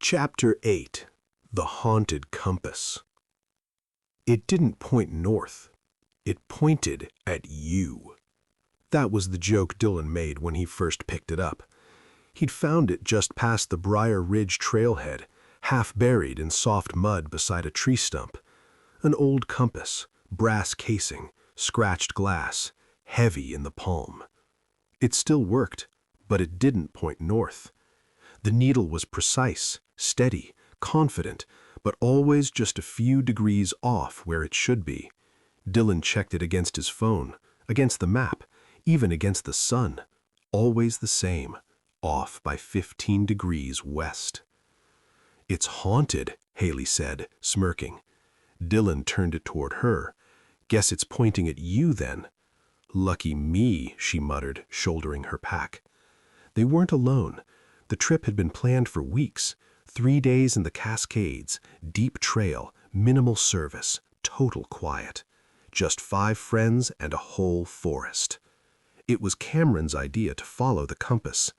Chapter 8. The Haunted Compass. It didn't point north. It pointed at you. That was the joke Dylan made when he first picked it up. He'd found it just past the Briar Ridge trailhead, half buried in soft mud beside a tree stump. An old compass, brass casing, scratched glass, heavy in the palm. It still worked, but it didn't point north. The needle was precise, steady, confident, but always just a few degrees off where it should be. Dylan checked it against his phone, against the map, even against the sun. Always the same, off by 15 degrees west. "It's haunted," Haley said, smirking. Dylan turned it toward her. "Guess it's pointing at you then." "Lucky me," she muttered, shouldering her pack. They weren't alone. The trip had been planned for weeks. 3 days in the Cascades, deep trail, minimal service, total quiet. Just 5 friends and a whole forest. It was Cameron's idea to follow the compass.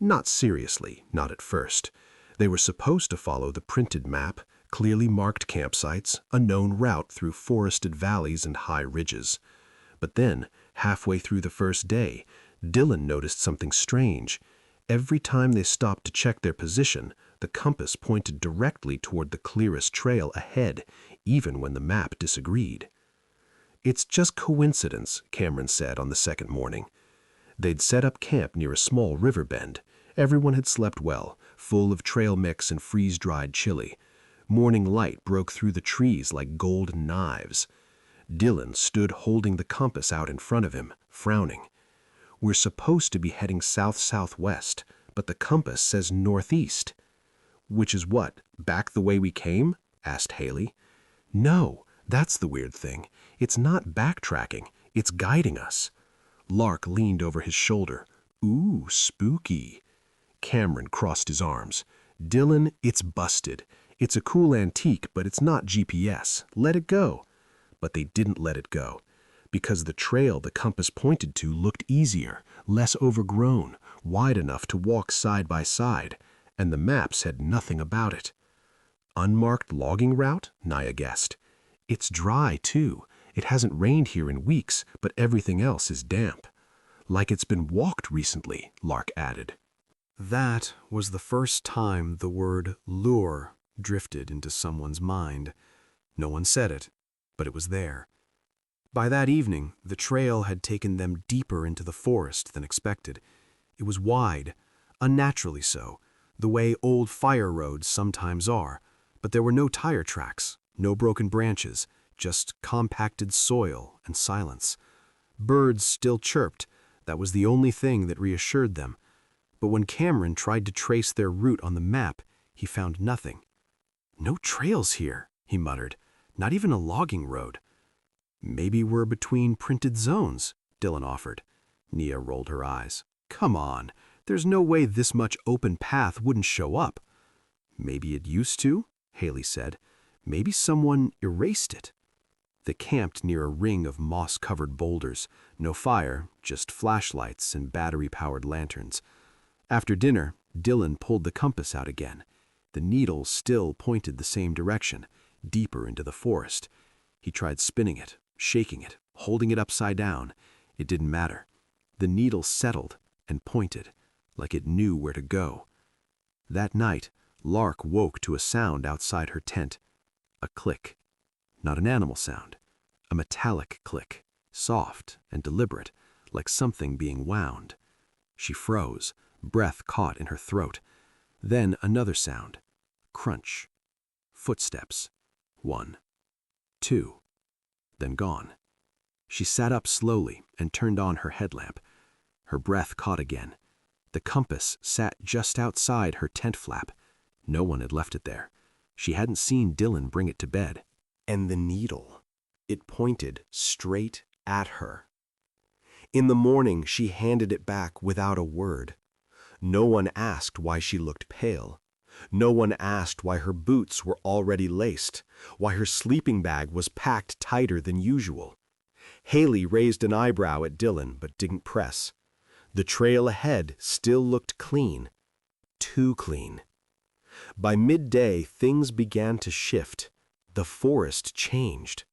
Not seriously, not at first. They were supposed to follow the printed map, clearly marked campsites, a known route through forested valleys and high ridges. But then, halfway through the first day, Dylan noticed something strange. Every time they stopped to check their position, the compass pointed directly toward the clearest trail ahead, even when the map disagreed. "It's just coincidence," Cameron said on the second morning. They'd set up camp near a small river bend. Everyone had slept well, full of trail mix and freeze-dried chili. Morning light broke through the trees like golden knives. Dylan stood holding the compass out in front of him, frowning. "We're supposed to be heading south-southwest, but the compass says northeast." "Which is what, back the way we came?" asked Haley. "No, that's the weird thing. It's not backtracking, it's guiding us." Lark leaned over his shoulder. "Ooh, spooky." Cameron crossed his arms. "Dylan, it's busted. It's a cool antique, but it's not GPS. Let it go." But they didn't let it go, because the trail the compass pointed to looked easier, less overgrown, wide enough to walk side by side, and the map said nothing about it. "Unmarked logging route?" Naya guessed. "It's dry, too. It hasn't rained here in weeks, but everything else is damp." "Like it's been walked recently," Lark added. That was the first time the word lure drifted into someone's mind. No one said it, but it was there. By that evening, the trail had taken them deeper into the forest than expected. It was wide, unnaturally so, the way old fire roads sometimes are, but there were no tire tracks, no broken branches, just compacted soil and silence. Birds still chirped. That was the only thing that reassured them. But when Cameron tried to trace their route on the map, he found nothing. "No trails here," he muttered. "Not even a logging road." "Maybe we're between printed zones," Dylan offered. Nia rolled her eyes. "Come on, there's no way this much open path wouldn't show up." "Maybe it used to," Haley said. "Maybe someone erased it." They camped near a ring of moss-covered boulders. No fire, just flashlights and battery-powered lanterns. After dinner, Dylan pulled the compass out again. The needle still pointed the same direction, deeper into the forest. He tried spinning it, shaking it, holding it upside down. It didn't matter. The needle settled and pointed, like it knew where to go. That night, Lark woke to a sound outside her tent. A click. Not an animal sound. A metallic click, soft and deliberate, like something being wound. She froze, breath caught in her throat. Then another sound. Crunch. Footsteps. 1, 2. Then gone. She sat up slowly and turned on her headlamp. Her breath caught again. The compass sat just outside her tent flap. No one had left it there. She hadn't seen Dylan bring it to bed. And the needle. It pointed straight at her. In the morning, she handed it back without a word. No one asked why she looked pale. No one asked why her boots were already laced, why her sleeping bag was packed tighter than usual. Haley raised an eyebrow at Dylan but didn't press. The trail ahead still looked clean. Too clean. By midday, things began to shift. The forest changed.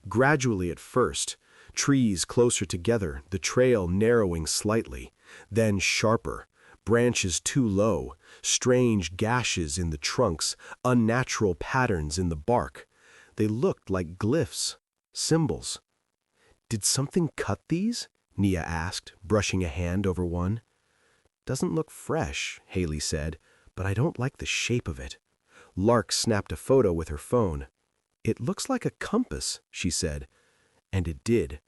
Gradually at first, trees closer together, the trail narrowing slightly, then sharper, branches too low, strange gashes in the trunks, unnatural patterns in the bark. They looked like glyphs, symbols. "Did something cut these?" Nia asked, brushing a hand over one. "Doesn't look fresh," Haley said, "but I don't like the shape of it." Lark snapped a photo with her phone. "It looks like a compass," she said. And it did.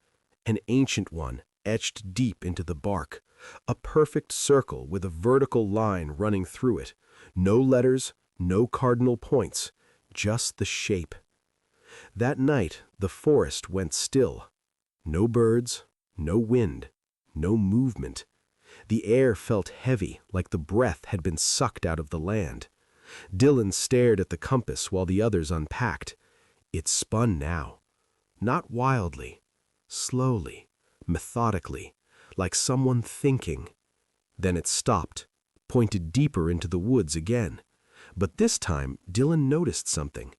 An ancient one, etched deep into the bark. A perfect circle with a vertical line running through it. No letters, no cardinal points, just the shape. That night, the forest went still. No birds, no wind, no movement. The air felt heavy, like the breath had been sucked out of the land. Dylan stared at the compass while the others unpacked. It spun now. Not wildly, slowly, methodically, like someone thinking. Then it stopped, pointed deeper into the woods again. But this time, Dylan noticed something.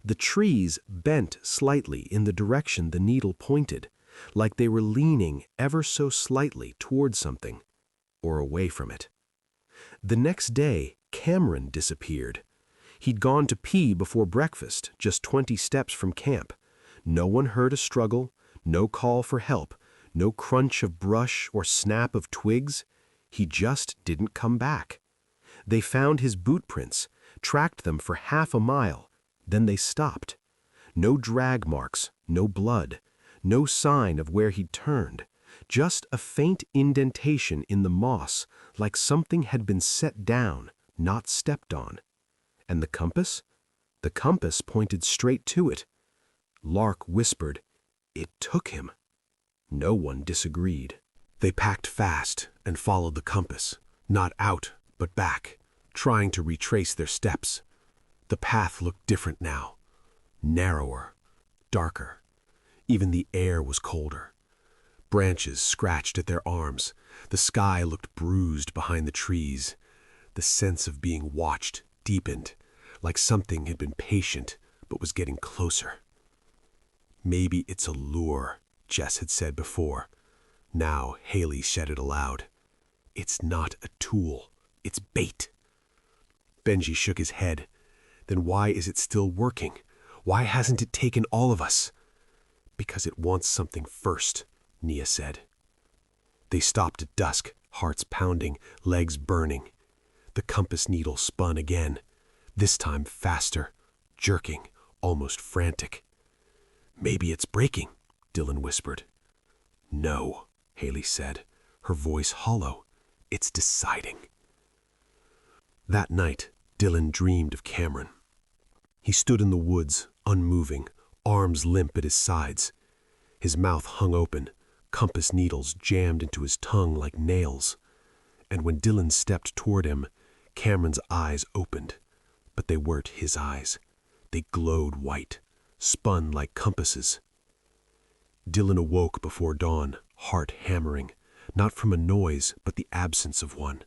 The trees bent slightly in the direction the needle pointed, like they were leaning ever so slightly toward something, or away from it. The next day, Cameron disappeared. He'd gone to pee before breakfast, just 20 steps from camp. No one heard a struggle, no call for help, no crunch of brush or snap of twigs. He just didn't come back. They found his boot prints, tracked them for half a mile, then they stopped. No drag marks, no blood, no sign of where he'd turned, just a faint indentation in the moss, like something had been set down, not stepped on. And the compass? The compass pointed straight to it. Lark whispered, "It took him." No one disagreed. They packed fast and followed the compass, not out, but back, trying to retrace their steps. The path looked different now. Narrower, darker. Even the air was colder. Branches scratched at their arms. The sky looked bruised behind the trees. The sense of being watched deepened, like something had been patient but was getting closer. "Maybe it's a lure," Jess had said before. Now Haley said it aloud. "It's not a tool, it's bait." Benji shook his head. "Then why is it still working? Why hasn't it taken all of us?" "Because it wants something first," Nia said. They stopped at dusk, hearts pounding, legs burning. The compass needle spun again, this time faster, jerking, almost frantic. "Maybe it's breaking," Dylan whispered. "No," Haley said, her voice hollow. "It's deciding." That night, Dylan dreamed of Cameron. He stood in the woods, unmoving, arms limp at his sides. His mouth hung open, compass needles jammed into his tongue like nails. And when Dylan stepped toward him, Cameron's eyes opened. But they weren't his eyes. They glowed white, spun like compasses. Dylan awoke before dawn, heart hammering, not from a noise, but the absence of one.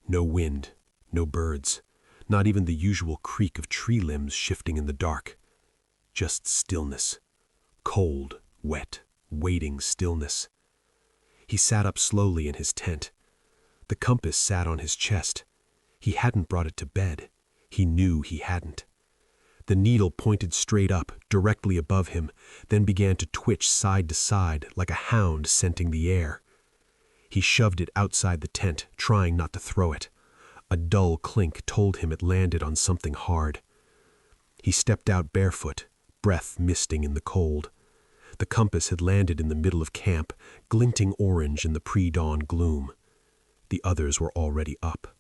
No wind, no birds, not even the usual creak of tree limbs shifting in the dark. Just stillness. Cold, wet, waiting stillness. He sat up slowly in his tent. The compass sat on his chest. He hadn't brought it to bed. He knew he hadn't. The needle pointed straight up, directly above him, then began to twitch side to side like a hound scenting the air. He shoved it outside the tent, trying not to throw it. A dull clink told him it landed on something hard. He stepped out barefoot, breath misting in the cold. The compass had landed in the middle of camp, glinting orange in the pre-dawn gloom. The others were already up.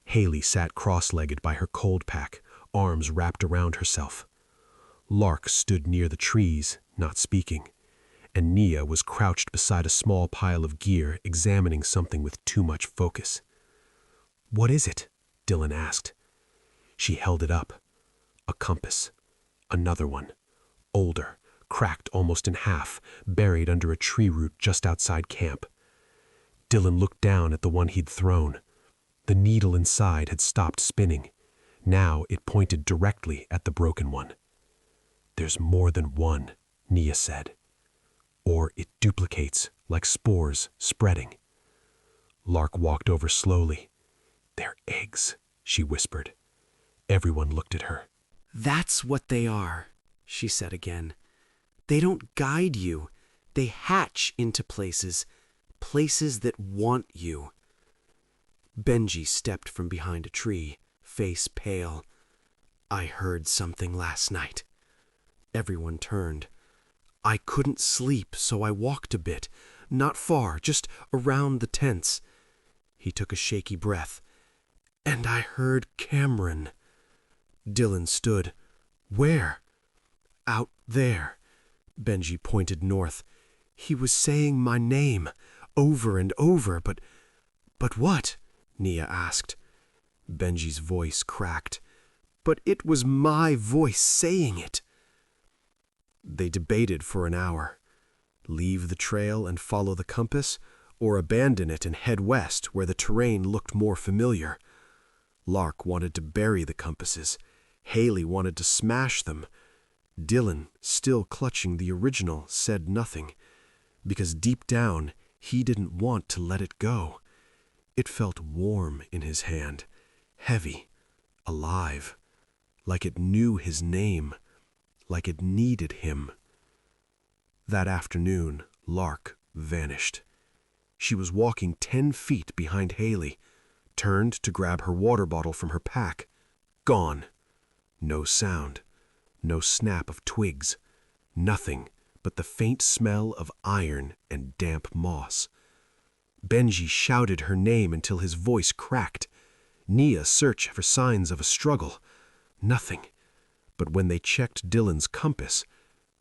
Haley sat cross-legged by her cold pack, arms wrapped around herself. Lark stood near the trees, not speaking, and Nia was crouched beside a small pile of gear, examining something with too much focus. "What is it?" Dylan asked. She held it up. A compass. Another one. Older, cracked almost in half, buried under a tree root just outside camp. Dylan looked down at the one he'd thrown. The needle inside had stopped spinning. Now it pointed directly at the broken one. "There's more than one," Nia said. "Or it duplicates like spores spreading." Lark walked over slowly. "They're eggs," she whispered. Everyone looked at her. "That's what they are," she said again. "They don't guide you. They hatch into places that want you." Benji stepped from behind a tree, face pale. "I heard something last night." Everyone turned. "I couldn't sleep, so I walked a bit. Not far, just around the tents." He took a shaky breath. "And I heard Cameron." Dylan stood. "Where?" "Out there." Benji pointed north. "He was saying my name, over and over, but what?" Nia asked. Benji's voice cracked. "But it was my voice saying it." They debated for an hour. Leave the trail and follow the compass, or abandon it and head west where the terrain looked more familiar. Lark wanted to bury the compasses. Haley wanted to smash them. Dylan, still clutching the original, said nothing, because deep down he didn't want to let it go. It felt warm in his hand, heavy, alive, like it knew his name, like it needed him. That afternoon, Lark vanished. She was walking 10 feet behind Haley, turned to grab her water bottle from her pack. Gone. No sound, no snap of twigs, nothing but the faint smell of iron and damp moss. Benji shouted her name until his voice cracked. Nia searched for signs of a struggle. Nothing. But when they checked Dylan's compass,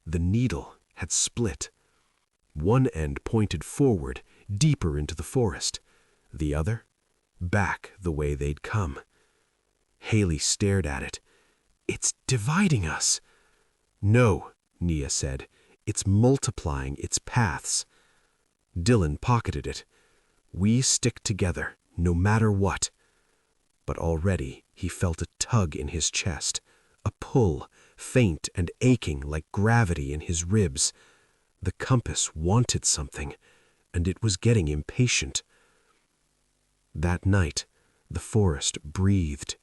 the needle had split. One end pointed forward, deeper into the forest. The other, back the way they'd come. Haley stared at it. "It's dividing us." "No," Nia said. "It's multiplying its paths." Dylan pocketed it. "We stick together, no matter what." But already he felt a tug in his chest, a pull, faint and aching like gravity in his ribs. The compass wanted something, and it was getting impatient. That night, the forest breathed.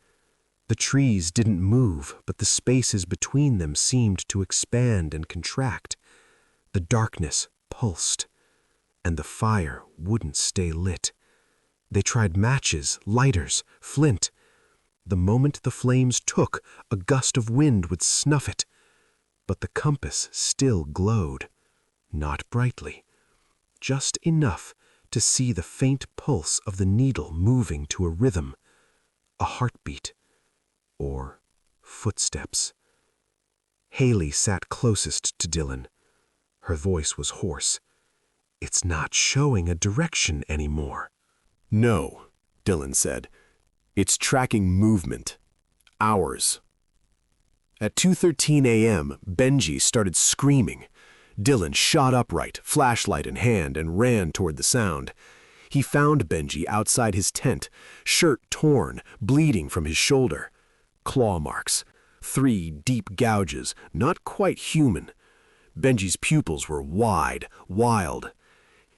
The trees didn't move, but the spaces between them seemed to expand and contract. The darkness pulsed, and the fire wouldn't stay lit. They tried matches, lighters, flint. The moment the flames took, a gust of wind would snuff it. But the compass still glowed, not brightly, just enough to see the faint pulse of the needle moving to a rhythm, a heartbeat, or footsteps. Haley sat closest to Dylan. Her voice was hoarse. "It's not showing a direction anymore." "No," Dylan said. "It's tracking movement. Ours." At 2:13 a.m., Benji started screaming. Dylan shot upright, flashlight in hand, and ran toward the sound. He found Benji outside his tent, shirt torn, bleeding from his shoulder. Claw marks. 3 deep gouges, not quite human. Benji's pupils were wide, wild.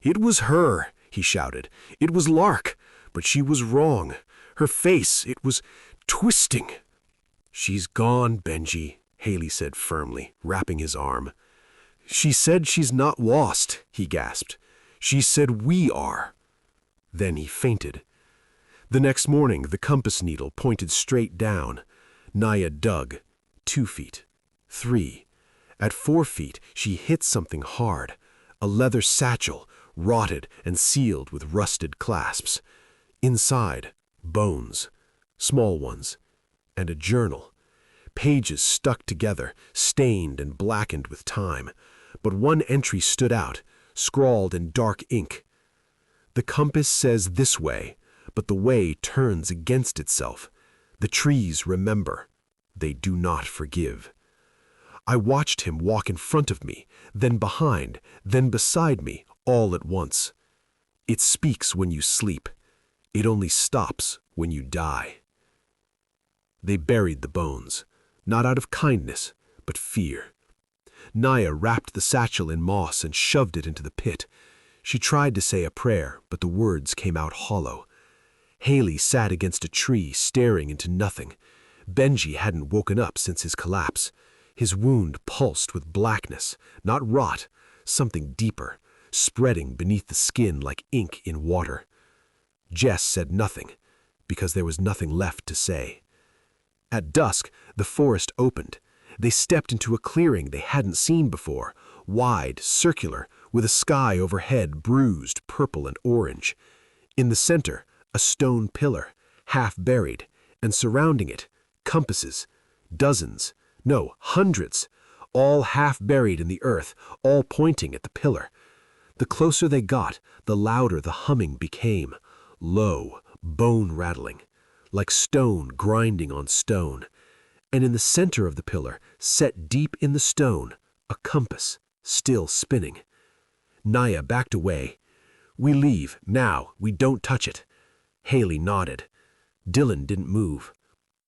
"It was her," he shouted. "It was Lark, but she was wrong. Her face, it was twisting." "She's gone, Benji," Haley said firmly, wrapping his arm. "She said she's not lost," he gasped. "She said we are." Then he fainted. The next morning, the compass needle pointed straight down. Nia dug. 2 feet. 3. At 4 feet, she hit something hard. A leather satchel, rotted and sealed with rusted clasps. Inside, bones, small ones, and a journal. Pages stuck together, stained and blackened with time. But one entry stood out, scrawled in dark ink. "The compass says this way, but the way turns against itself. The trees remember. They do not forgive." I watched him walk in front of me, then behind, then beside me, all at once. It speaks when you sleep. It only stops when you die. They buried the bones, not out of kindness, but fear. Naya wrapped the satchel in moss and shoved it into the pit. She tried to say a prayer, but the words came out hollow. Haley sat against a tree, staring into nothing. Benji hadn't woken up since his collapse. His wound pulsed with blackness, not rot, something deeper, spreading beneath the skin like ink in water. Jess said nothing, because there was nothing left to say. At dusk, the forest opened. They stepped into a clearing they hadn't seen before, wide, circular, with a sky overhead bruised purple and orange. In the center, a stone pillar, half buried, and surrounding it, compasses, dozens, no, hundreds, all half buried in the earth, all pointing at the pillar. The closer they got, the louder the humming became, low, bone-rattling, like stone grinding on stone. And in the center of the pillar, set deep in the stone, a compass, still spinning. Naya backed away. "We leave, now, we don't touch it." Haley nodded. Dylan didn't move.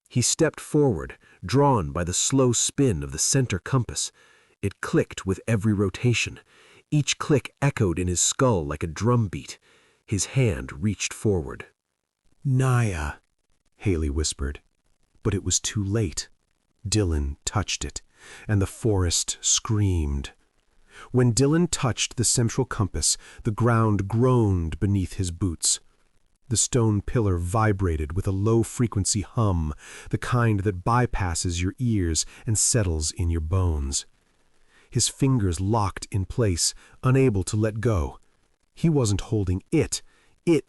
He stepped forward, drawn by the slow spin of the center compass. It clicked with every rotation. Each click echoed in his skull like a drum beat. His hand reached forward. "Naya," Haley whispered. But it was too late. Dylan touched it, and the forest screamed. When Dylan touched the central compass, the ground groaned beneath his boots. The stone pillar vibrated with a low-frequency hum, the kind that bypasses your ears and settles in your bones. His fingers locked in place, unable to let go. He wasn't holding it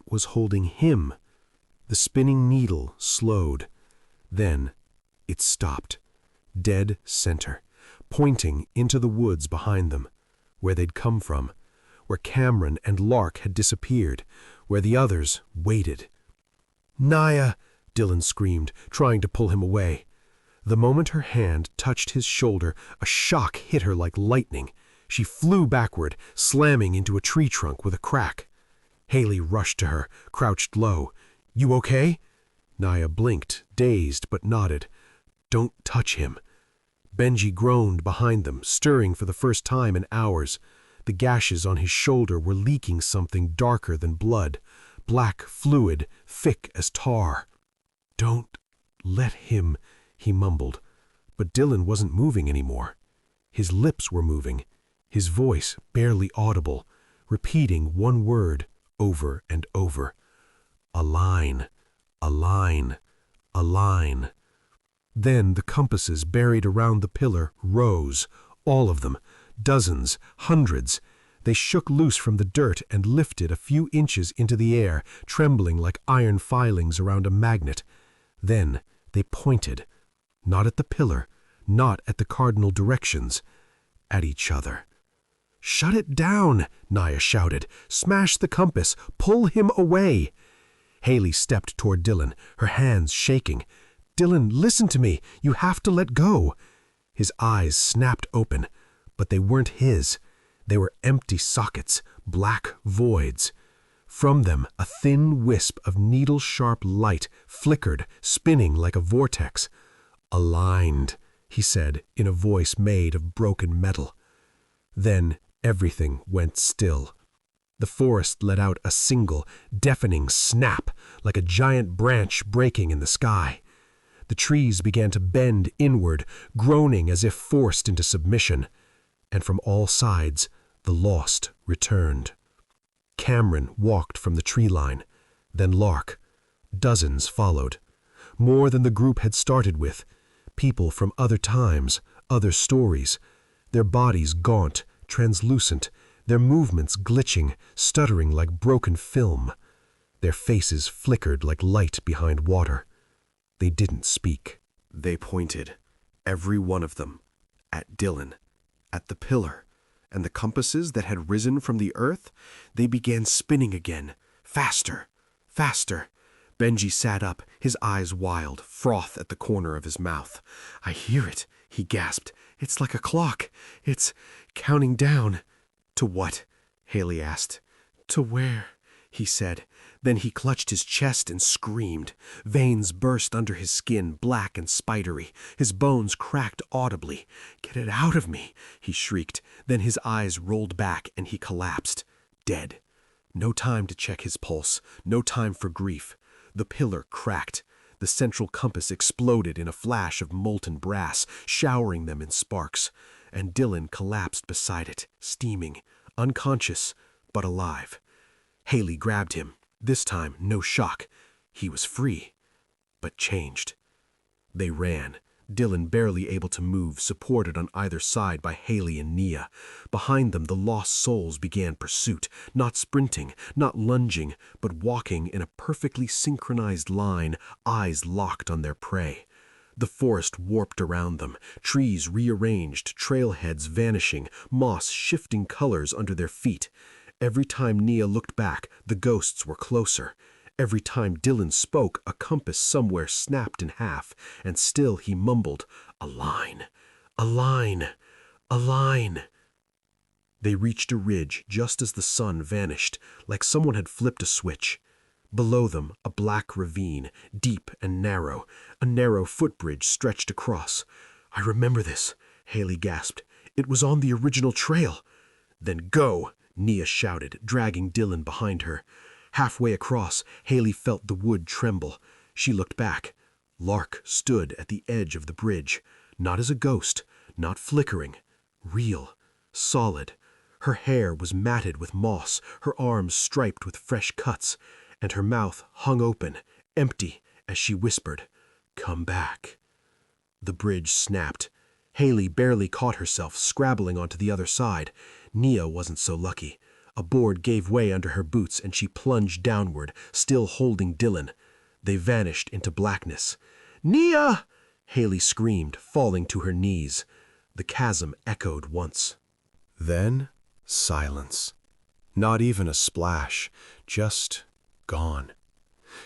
was holding him. The spinning needle slowed. Then it stopped, dead center, pointing into the woods behind them, where they'd come from, where Cameron and Lark had disappeared, where the others waited. "Naya!" Dylan screamed, trying to pull him away. The moment her hand touched his shoulder, a shock hit her like lightning. She flew backward, slamming into a tree trunk with a crack. Haley rushed to her, crouched low. "You okay?" Naya blinked, dazed, but nodded. "Don't touch him." Benji groaned behind them, stirring for the first time in hours. The gashes on his shoulder were leaking something darker than blood, black fluid, thick as tar. "Don't let him," he mumbled. But Dylan wasn't moving anymore. His lips were moving, his voice barely audible, repeating one word over and over. "A line, a line, a line." Then the compasses buried around the pillar rose, all of them, dozens, hundreds. They shook loose from the dirt and lifted a few inches into the air, trembling like iron filings around a magnet. Then they pointed, not at the pillar, not at the cardinal directions, at each other. "Shut it down!" Naya shouted. "Smash the compass! Pull him away!" Haley stepped toward Dylan, her hands shaking. "Dylan, listen to me! You have to let go!" His eyes snapped open, but they weren't his. They were empty sockets, black voids. From them, a thin wisp of needle-sharp light flickered, spinning like a vortex. "Aligned," he said, in a voice made of broken metal. Then everything went still. The forest let out a single, deafening snap, like a giant branch breaking in the sky. The trees began to bend inward, groaning as if forced into submission. And from all sides, the lost returned. Cameron walked from the tree line, then Lark. Dozens followed. More than the group had started with. People from other times, other stories. Their bodies gaunt, translucent, their movements glitching, stuttering like broken film. Their faces flickered like light behind water. They didn't speak. They pointed, every one of them, at Dylan, at the pillar, and the compasses that had risen from the earth, they began spinning again, faster, faster. Benji sat up, his eyes wild, froth at the corner of his mouth. "I hear it," he gasped. "It's like a clock. It's counting down." "To what?" Haley asked. "To where?" he said. Then he clutched his chest and screamed. Veins burst under his skin, black and spidery. His bones cracked audibly. "Get it out of me," he shrieked. Then his eyes rolled back and he collapsed, dead. No time to check his pulse, no time for grief. The pillar cracked. The central compass exploded in a flash of molten brass, showering them in sparks. And Dylan collapsed beside it, steaming, unconscious, but alive. Haley grabbed him. This time, no shock. He was free, but changed. They ran, Dylan barely able to move, supported on either side by Haley and Nia. Behind them, the lost souls began pursuit, not sprinting, not lunging, but walking in a perfectly synchronized line, eyes locked on their prey. The forest warped around them, trees rearranged, trailheads vanishing, moss shifting colors under their feet. Every time Nia looked back, the ghosts were closer. Every time Dylan spoke, a compass somewhere snapped in half, and still he mumbled, "A line, a line, a line." They reached a ridge just as the sun vanished, like someone had flipped a switch. Below them, a black ravine, deep and narrow. A narrow footbridge stretched across. "I remember this," Haley gasped. "It was on the original trail." "Then go," Nia shouted, dragging Dylan behind her. Halfway across, Haley felt the wood tremble. She looked back. Lark stood at the edge of the bridge, not as a ghost, not flickering, real, solid. Her hair was matted with moss, her arms striped with fresh cuts, and her mouth hung open, empty, as she whispered, "Come back." The bridge snapped. Haley barely caught herself, scrabbling onto the other side. Nia wasn't so lucky. A board gave way under her boots and she plunged downward, still holding Dylan. They vanished into blackness. "Nia!" Haley screamed, falling to her knees. The chasm echoed once. Then, silence. Not even a splash, just gone.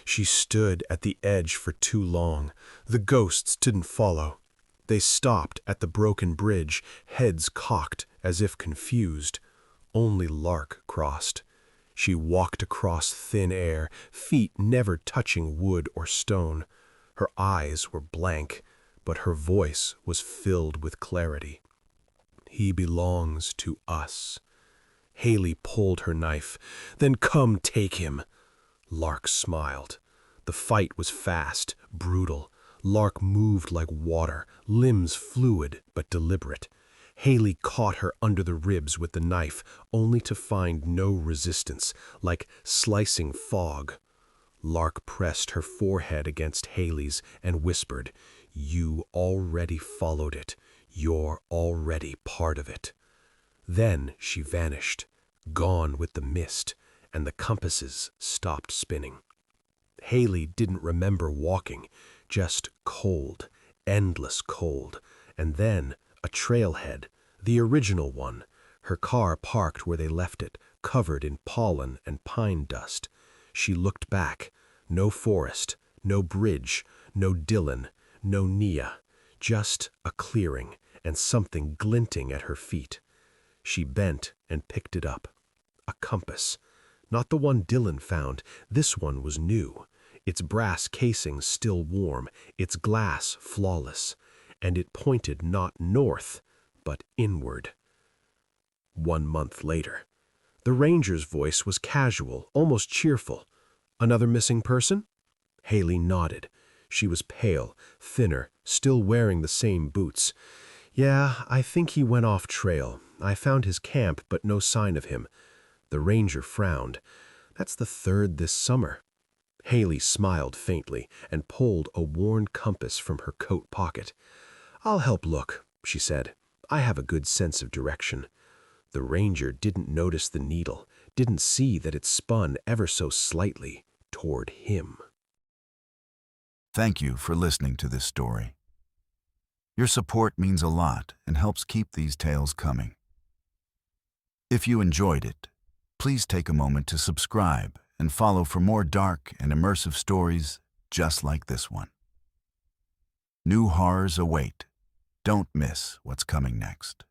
She stood at the edge for too long. The ghosts didn't follow. They stopped at the broken bridge, heads cocked as if confused. Only Lark crossed. She walked across thin air, feet never touching wood or stone. Her eyes were blank, but her voice was filled with clarity. "He belongs to us." Haley pulled her knife. "Then come take him." Lark smiled. The fight was fast, brutal. Lark moved like water, limbs fluid but deliberate. Haley caught her under the ribs with the knife, only to find no resistance, like slicing fog. Lark pressed her forehead against Haley's and whispered, "You already followed it. You're already part of it." Then she vanished, gone with the mist, and the compasses stopped spinning. Haley didn't remember walking, just cold, endless cold, and then a trailhead, the original one, her car parked where they left it, covered in pollen and pine dust. She looked back. No forest, no bridge, no Dylan, no Nia, just a clearing and something glinting at her feet. She bent and picked it up. A compass. Not the one Dylan found. This one was new. Its brass casing still warm, its glass flawless, and it pointed not north, but inward. 1 month later. The ranger's voice was casual, almost cheerful. "Another missing person?" Haley nodded. She was pale, thinner, still wearing the same boots. "Yeah, I think he went off trail. I found his camp, but no sign of him." The ranger frowned. "That's the third this summer." Haley smiled faintly and pulled a worn compass from her coat pocket. "I'll help look," she said. "I have a good sense of direction." The ranger didn't notice the needle, didn't see that it spun ever so slightly toward him. Thank you for listening to this story. Your support means a lot and helps keep these tales coming. If you enjoyed it, please take a moment to subscribe and follow for more dark and immersive stories just like this one. New horrors await. Don't miss what's coming next.